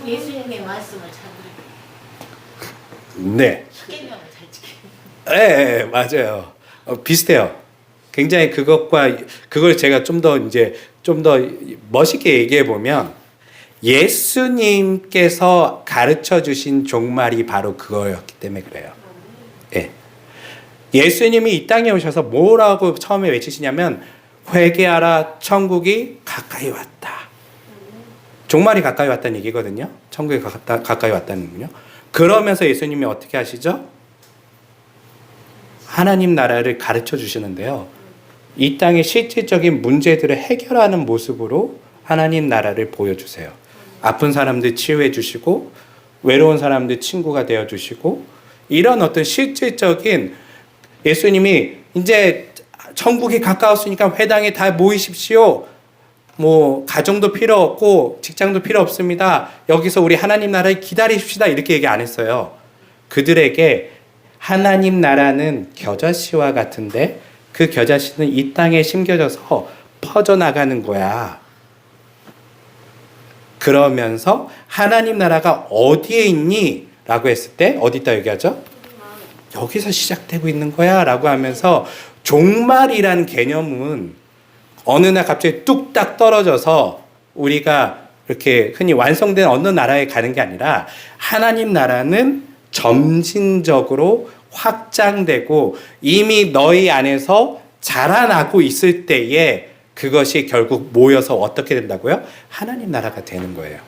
예수님의 말씀을 잘 들으면 네. 십계명을 잘 지키는. 네, 맞아요. 비슷해요. 굉장히 그걸 제가 좀 더 멋있게 얘기해 보면, 예수님께서 가르쳐 주신 종말이 바로 그거였기 때문에 그래요. 예. 예수님이 이 땅에 오셔서 뭐라고 처음에 외치시냐면, 회개하라, 천국이 가까이 왔다. 종말이 가까이 왔다는 얘기거든요. 천국이 가까이 왔다는 거군요. 그러면서 예수님이 어떻게 하시죠? 하나님 나라를 가르쳐 주시는데요. 이 땅의 실질적인 문제들을 해결하는 모습으로 하나님 나라를 보여주세요. 아픈 사람들 치유해 주시고 외로운 사람들 친구가 되어 주시고 이런 어떤 실질적인 예수님이 이제 천국이 가까웠으니까 회당에 다 모이십시오. 뭐 가정도 필요 없고 직장도 필요 없습니다. 여기서 우리 하나님 나라를 기다리십시다. 이렇게 얘기 안 했어요. 그들에게 하나님 나라는 겨자씨와 같은데 그 겨자씨는 이 땅에 심겨져서 퍼져나가는 거야. 그러면서 하나님 나라가 어디에 있니? 라고 했을 때 어디다 얘기하죠? 여기서 시작되고 있는 거야 라고 하면서 종말이라는 개념은 어느 날 갑자기 뚝딱 떨어져서 우리가 이렇게 흔히 완성된 어느 나라에 가는 게 아니라 하나님 나라는 점진적으로 확장되고 이미 너희 안에서 자라나고 있을 때에 그것이 결국 모여서 어떻게 된다고요? 하나님 나라가 되는 거예요.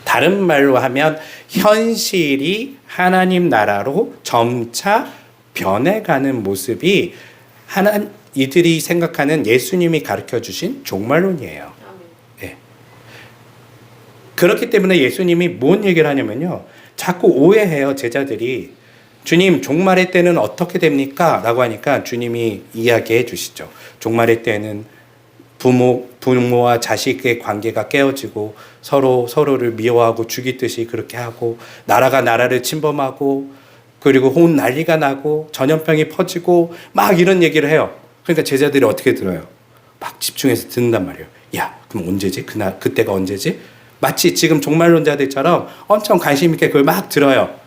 다른 말로 하면 현실이 하나님 나라로 점차 변해가는 모습이 이들이 생각하는 예수님이 가르쳐 주신 종말론이에요. 네. 그렇기 때문에 예수님이 뭔 얘기를 하냐면요. 자꾸 오해해요, 제자들이. 주님, 종말의 때는 어떻게 됩니까? 라고 하니까 주님이 이야기해 주시죠. 종말의 때는 부모와 자식의 관계가 깨어지고 서로를 미워하고 죽이듯이 그렇게 하고 나라가 나라를 침범하고 그리고 온 난리가 나고 전염병이 퍼지고 막 이런 얘기를 해요. 그러니까 제자들이 어떻게 들어요? 막 집중해서 듣는단 말이에요. 야, 그럼 언제지? 그때가 언제지? 마치 지금 종말론자들처럼 엄청 관심 있게 그걸 막 들어요.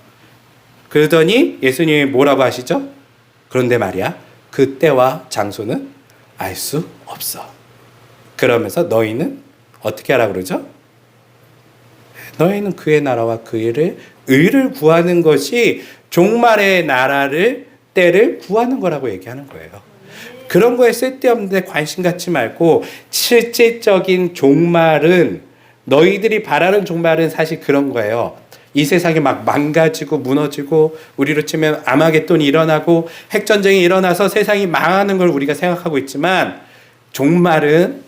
그러더니 예수님이 뭐라고 하시죠? 그런데 말이야, 그때와 장소는 알 수 없어. 그러면서 너희는 어떻게 하라고 그러죠? 너희는 그의 나라와 그의 의를 구하는 것이 종말의 때를 구하는 거라고 얘기하는 거예요. 그런 거에 쓸데없는데 관심 갖지 말고 실질적인 종말은 너희들이 바라는 종말은 사실 그런 거예요. 이 세상이 막 망가지고 무너지고 우리로 치면 아마겟돈이 일어나고 핵전쟁이 일어나서 세상이 망하는 걸 우리가 생각하고 있지만 종말은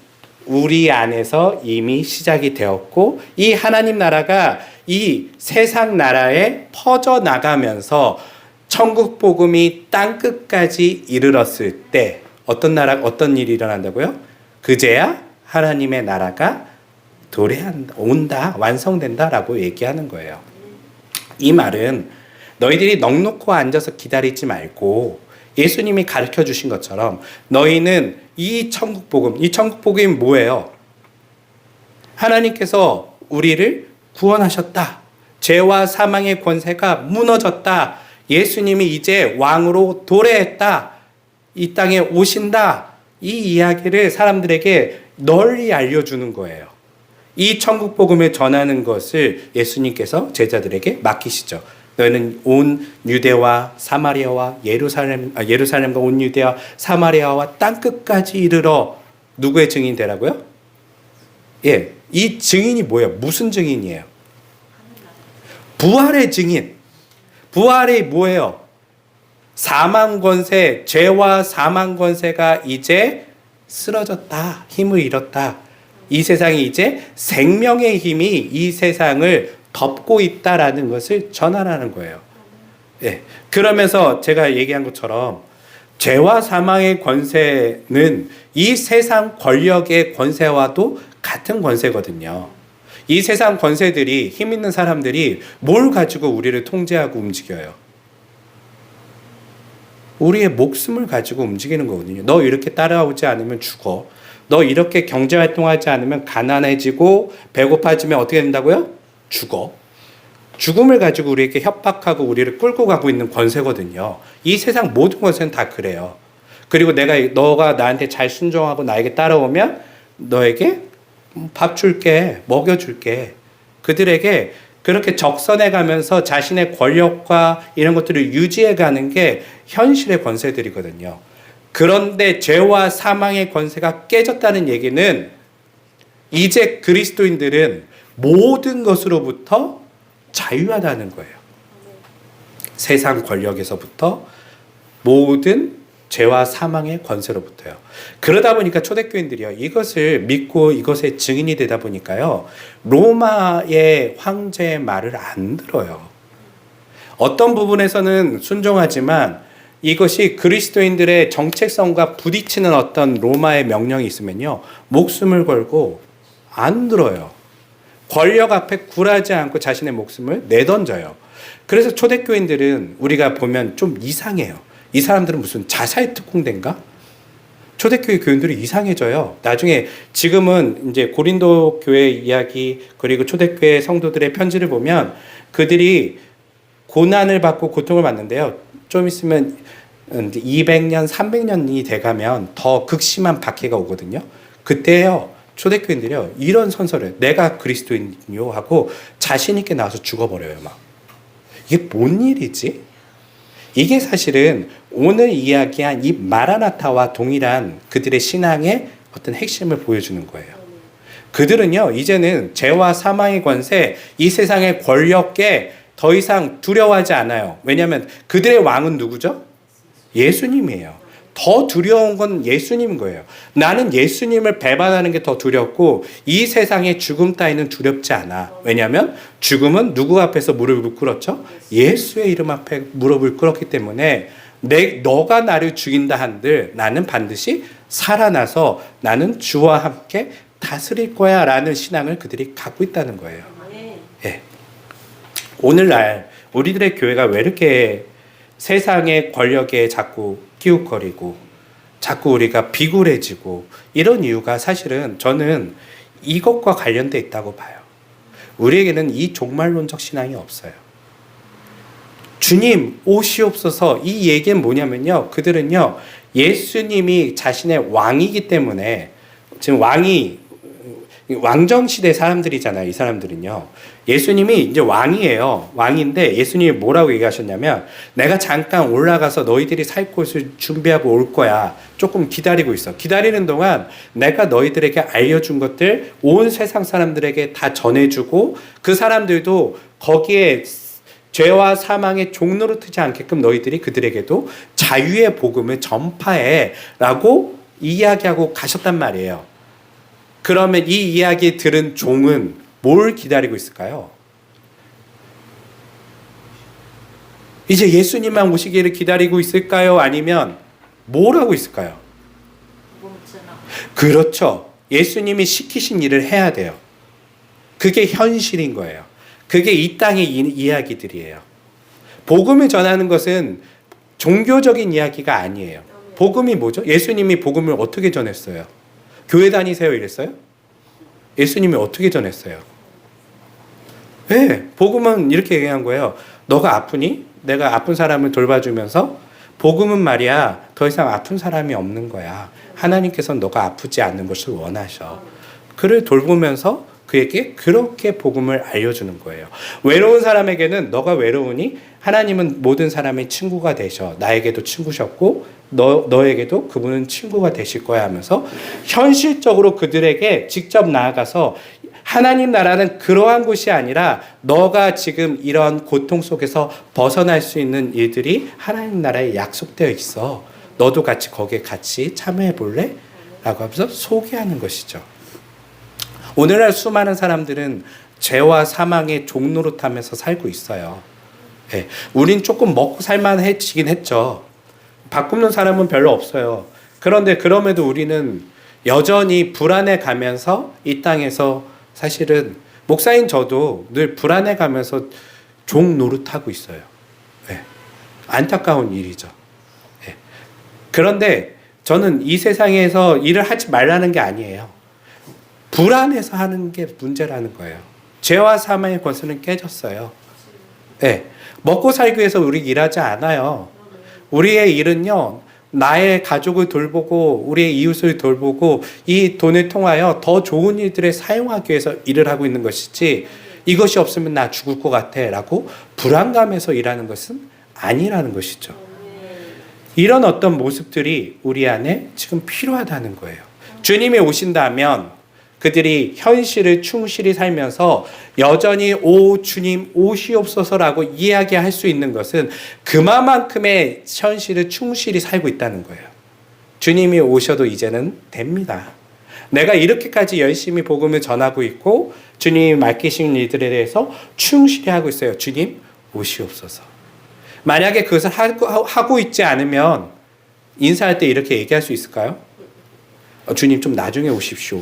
우리 안에서 이미 시작이 되었고 이 하나님 나라가 이 세상 나라에 퍼져나가면서 천국 복음이 땅끝까지 이르렀을 때 어떤 일이 일어난다고요? 그제야 하나님의 나라가 온다, 완성된다라고 얘기하는 거예요. 이 말은 너희들이 넋놓고 앉아서 기다리지 말고 예수님이 가르쳐 주신 것처럼 너희는 이 천국 복음이 뭐예요? 하나님께서 우리를 구원하셨다. 죄와 사망의 권세가 무너졌다. 예수님이 이제 왕으로 도래했다. 이 땅에 오신다. 이 이야기를 사람들에게 널리 알려주는 거예요. 이 천국 복음을 전하는 것을 예수님께서 제자들에게 맡기시죠. 너희는 온 유대와 사마리아와 예루살렘과 온 유대와 사마리아와 땅끝까지 이르러 누구의 증인 되라고요? 예, 이 증인이 뭐예요? 무슨 증인이에요? 부활의 증인. 부활이 뭐예요? 사망 권세, 죄와 사망 권세가 이제 쓰러졌다. 힘을 잃었다. 이 세상이 이제 생명의 힘이 이 세상을 덮고 있다라는 것을 전하라는 거예요. 예. 그러면서 제가 얘기한 것처럼 죄와 사망의 권세는 이 세상 권력의 권세와도 같은 권세거든요. 이 세상 권세들이 힘 있는 사람들이 뭘 가지고 우리를 통제하고 움직여요? 우리의 목숨을 가지고 움직이는 거거든요. 너 이렇게 따라오지 않으면 죽어. 너 이렇게 경제활동하지 않으면 가난해지고 배고파지면 어떻게 된다고요? 죽어. 죽음을 가지고 우리에게 협박하고 우리를 끌고 가고 있는 권세거든요. 이 세상 모든 권세는 다 그래요. 그리고 너가 나한테 잘 순종하고 나에게 따라오면 너에게 밥 줄게, 먹여줄게. 그들에게 그렇게 적선해 가면서 자신의 권력과 이런 것들을 유지해 가는 게 현실의 권세들이거든요. 그런데 죄와 사망의 권세가 깨졌다는 얘기는 이제 그리스도인들은 모든 것으로부터 자유하다는 거예요. 세상 권력에서부터 모든 죄와 사망의 권세로부터요. 그러다 보니까 초대교인들이요, 이것을 믿고 이것의 증인이 되다 보니까요, 로마의 황제의 말을 안 들어요. 어떤 부분에서는 순종하지만 이것이 그리스도인들의 정체성과 부딪히는 어떤 로마의 명령이 있으면요, 목숨을 걸고 안 들어요. 권력 앞에 굴하지 않고 자신의 목숨을 내던져요. 그래서 초대교인들은 우리가 보면 좀 이상해요. 이 사람들은 무슨 자살 특공대인가? 초대교회 교인들이 이상해져요. 나중에 지금은 이제 고린도 교회 이야기 그리고 초대교회 성도들의 편지를 보면 그들이 고난을 받고 고통을 받는데요. 좀 있으면 200년, 300년이 돼가면 더 극심한 박해가 오거든요. 그때요, 초대교인들이요, 이런 선서를 내가 그리스도인요 하고 자신 있게 나와서 죽어버려요. 막 이게 뭔 일이지? 이게 사실은 오늘 이야기한 이 마라나타와 동일한 그들의 신앙의 어떤 핵심을 보여주는 거예요. 그들은요, 이제는 죄와 사망의 권세, 이 세상의 권력에 더 이상 두려워하지 않아요. 왜냐하면 그들의 왕은 누구죠? 예수님이에요. 더 두려운 건 예수님인 거예요. 나는 예수님을 배반하는 게 더 두렵고 이 세상의 죽음 따위는 두렵지 않아. 왜냐하면 죽음은 누구 앞에서 무릎을 꿇었죠? 예수의 이름 앞에 무릎을 꿇었기 때문에 너가 나를 죽인다 한들 나는 반드시 살아나서 나는 주와 함께 다스릴 거야 라는 신앙을 그들이 갖고 있다는 거예요. 예. 오늘날 우리들의 교회가 왜 이렇게 세상의 권력에 자꾸 기웃거리고 자꾸 우리가 비굴해지고 이런 이유가 사실은 저는 이것과 관련돼 있다고 봐요. 우리에게는 이 종말론적 신앙이 없어요. 주님 오시옵소서, 이 얘기는 뭐냐면요, 그들은요, 예수님이 자신의 왕이기 때문에, 지금 왕정시대 사람들이잖아요. 이 사람들은요, 예수님이 이제 왕이에요. 왕인데 예수님이 뭐라고 얘기하셨냐면, 내가 잠깐 올라가서 너희들이 살 곳을 준비하고 올 거야. 조금 기다리고 있어. 기다리는 동안 내가 너희들에게 알려준 것들 온 세상 사람들에게 다 전해주고 그 사람들도 거기에 죄와 사망의 종로로 트지 않게끔 너희들이 그들에게도 자유의 복음을 전파해 라고 이야기하고 가셨단 말이에요. 그러면 이 이야기 들은 종은 뭘 기다리고 있을까요? 이제 예수님만 오시기를 기다리고 있을까요? 아니면 뭘 하고 있을까요? 그렇죠. 예수님이 시키신 일을 해야 돼요. 그게 현실인 거예요. 그게 이 땅의 이야기들이에요. 복음을 전하는 것은 종교적인 이야기가 아니에요. 복음이 뭐죠? 예수님이 복음을 어떻게 전했어요? 교회 다니세요 이랬어요? 예수님이 어떻게 전했어요? 네, 복음은 이렇게 얘기한 거예요. 너가 아프니? 내가 아픈 사람을 돌봐주면서 복음은 말이야, 더 이상 아픈 사람이 없는 거야. 하나님께서는 너가 아프지 않는 것을 원하셔. 그를 돌보면서 그에게 그렇게 복음을 알려주는 거예요. 외로운 사람에게는 너가 외로우니 하나님은 모든 사람의 친구가 되셔. 나에게도 친구셨고 너에게도 그분은 친구가 되실 거야 하면서 현실적으로 그들에게 직접 나아가서 하나님 나라는 그러한 곳이 아니라 너가 지금 이런 고통 속에서 벗어날 수 있는 일들이 하나님 나라에 약속되어 있어. 너도 같이 거기에 같이 참여해 볼래? 라고 하면서 소개하는 것이죠. 오늘날 수많은 사람들은 죄와 사망의 종노릇하면서 살고 있어요. 네. 우린 조금 먹고 살만해지긴 했죠. 바꾸는 사람은 별로 없어요. 그런데 그럼에도 우리는 여전히 불안해 가면서 이 땅에서 사실은 목사인 저도 늘 불안해 가면서 종 노릇하고 있어요. 네. 안타까운 일이죠. 네. 그런데 저는 이 세상에서 일을 하지 말라는 게 아니에요. 불안해서 하는 게 문제라는 거예요. 죄와 사망의 권세는 깨졌어요. 네. 먹고 살기 위해서 우리 일하지 않아요. 우리의 일은요, 나의 가족을 돌보고 우리의 이웃을 돌보고 이 돈을 통하여 더 좋은 일들에 사용하기 위해서 일을 하고 있는 것이지, 이것이 없으면 나 죽을 것 같아 라고 불안감에서 일하는 것은 아니라는 것이죠. 이런 어떤 모습들이 우리 안에 지금 필요하다는 거예요. 주님이 오신다면 그들이 현실을 충실히 살면서 여전히 오 주님 오시옵소서라고 이야기할 수 있는 것은 그만큼의 현실을 충실히 살고 있다는 거예요. 주님이 오셔도 이제는 됩니다. 내가 이렇게까지 열심히 복음을 전하고 있고 주님이 맡기신 일들에 대해서 충실히 하고 있어요. 주님 오시옵소서. 만약에 그것을 하고 있지 않으면 인사할 때 이렇게 얘기할 수 있을까요? 주님 좀 나중에 오십시오.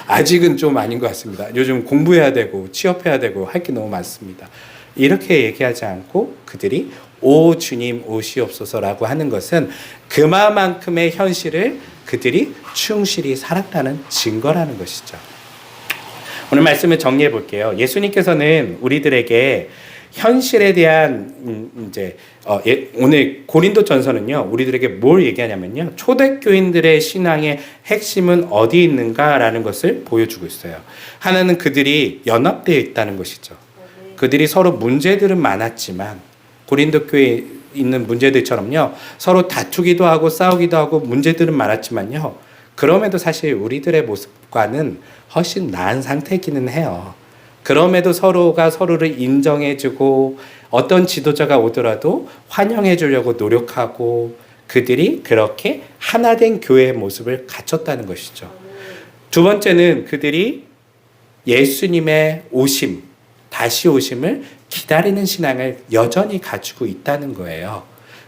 아직은 좀 아닌 것 같습니다. 요즘 공부해야 되고 취업해야 되고 할 게 너무 많습니다. 이렇게 얘기하지 않고 그들이 오 주님 오시옵소서라고 하는 것은 그만큼의 현실을 그들이 충실히 살았다는 증거라는 것이죠. 오늘 말씀을 정리해 볼게요. 예수님께서는 우리들에게 현실에 대한 오늘 고린도전서는요 우리들에게 뭘 얘기하냐면요 초대교인들의 신앙의 핵심은 어디 있는가라는 것을 보여주고 있어요. 하나는 그들이 연합되어 있다는 것이죠. 그들이 서로 문제들은 많았지만 고린도 교회에 있는 문제들처럼요 서로 다투기도 하고 싸우기도 하고 문제들은 많았지만요 그럼에도 사실 우리들의 모습과는 훨씬 나은 상태이기는 해요. 그럼에도 서로가 서로를 인정해주고 어떤 지도자가 오더라도 환영해 주려고 노력하고 그들이 그렇게 하나된 교회의 모습을 갖췄다는 것이죠. 두 번째는 그들이 예수님의 오심, 다시 오심을 기다리는 신앙을 여전히 가지고 있다는 거예요.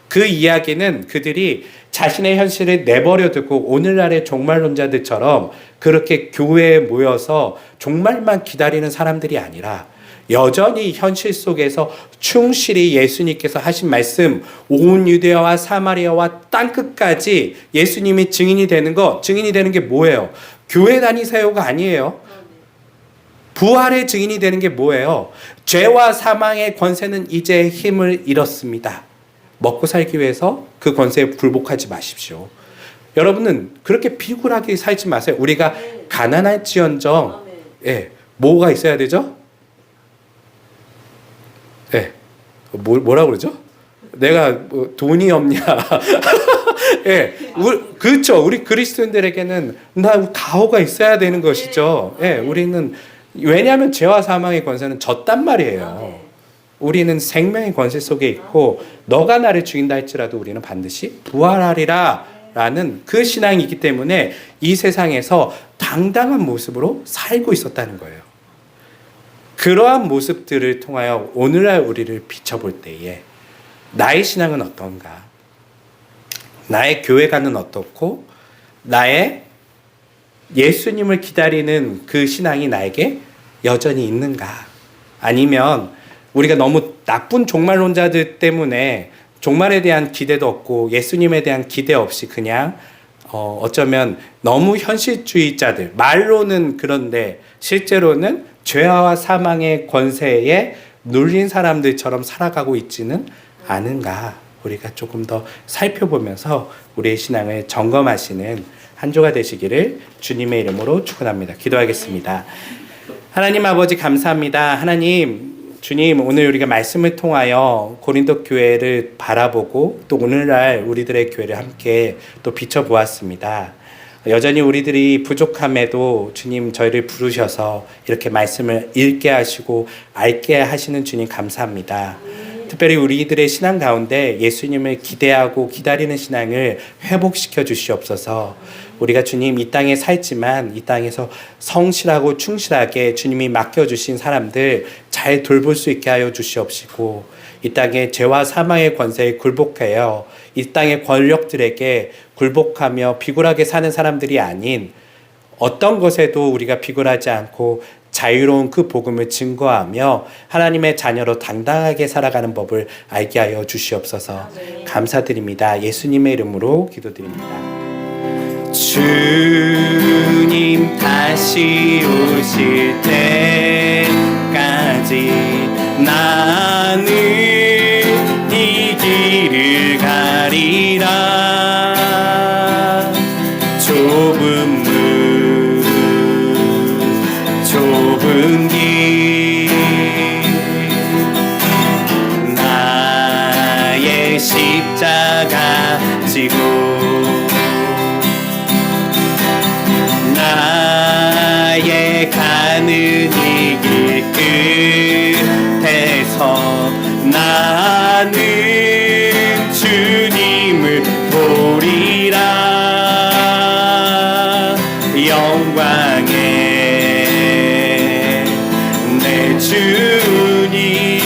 그 이야기는 그들이 자신의 현실을 내버려 두고 오늘날의 종말론자들처럼 그렇게 교회에 모여서 종말만 기다리는 사람들이 아니라 여전히 현실 속에서 충실히 예수님께서 하신 말씀 온 유대야와 사마리아와 땅끝까지 예수님이 증인이 되는 게 뭐예요? 교회 다니세요가 아니에요. 부활의 증인이 되는 게 뭐예요? 죄와 사망의 권세는 이제 힘을 잃었습니다. 먹고 살기 위해서 그 권세에 굴복하지 마십시오. 여러분은 그렇게 비굴하게 살지 마세요. 우리가 가난할지언정 뭐가 있어야 되죠? 뭐라고 그러죠? 내가 돈이 없냐? 그렇죠. 우리 그리스도인들에게는 가호가 있어야 되는 것이죠. 우리는 왜냐하면 죄와 사망의 권세는 졌단 말이에요. 우리는 생명의 권세 속에 있고 너가 나를 죽인다 할지라도 우리는 반드시 부활하리라 라는 그 신앙이 있기 때문에 이 세상에서 당당한 모습으로 살고 있었다는 거예요. 그러한 모습들을 통하여 오늘날 우리를 비춰볼 때에 나의 신앙은 어떤가? 나의 교회관은 어떻고 나의 예수님을 기다리는 그 신앙이 나에게 여전히 있는가? 아니면 우리가 너무 나쁜 종말론자들 때문에 종말에 대한 기대도 없고 예수님에 대한 기대 없이 그냥 어쩌면 너무 현실주의자들, 말로는 그런데 실제로는 죄와 사망의 권세에 눌린 사람들처럼 살아가고 있지는 않은가? 우리가 조금 더 살펴보면서 우리의 신앙을 점검하시는 한 주가 되시기를 주님의 이름으로 축원합니다. 기도하겠습니다. 하나님 아버지 감사합니다. 하나님 주님 오늘 우리가 말씀을 통하여 고린도 교회를 바라보고 또 오늘날 우리들의 교회를 함께 또 비춰보았습니다. 여전히 우리들이 부족함에도 주님 저희를 부르셔서 이렇게 말씀을 읽게 하시고 알게 하시는 주님 감사합니다. 특별히 우리들의 신앙 가운데 예수님을 기대하고 기다리는 신앙을 회복시켜 주시옵소서. 우리가 주님 이 땅에 살지만 이 땅에서 성실하고 충실하게 주님이 맡겨주신 사람들 잘 돌볼 수 있게 하여 주시옵시고 이 땅의 죄와 사망의 권세에 굴복하여 이 땅의 권력들에게 굴복하며 비굴하게 사는 사람들이 아닌 어떤 것에도 우리가 비굴하지 않고 자유로운 그 복음을 증거하며 하나님의 자녀로 당당하게 살아가는 법을 알게 하여 주시옵소서. 감사드립니다. 예수님의 이름으로 기도드립니다. 주님 다시 오실 때까지 나는 이 길을 가리라. 좁은 문 좁은 길 나의 십자가 지고 나의 주님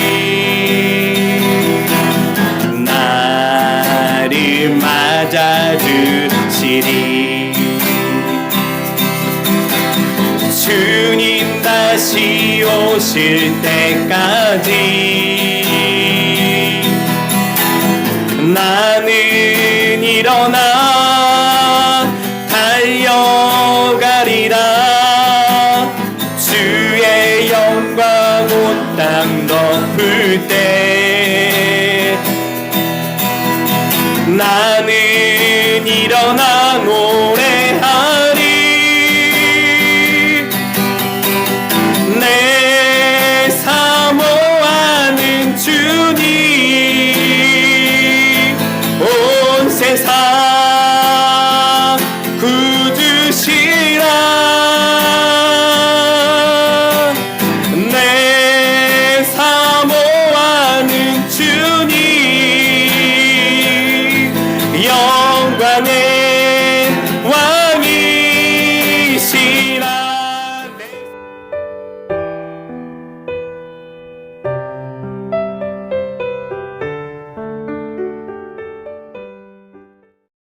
나를 맞아주시리. 주님 다시 오실 때까지 나는 일어나 달려가리라. 주의 영광 온 땅 덮을 때 나는 일어나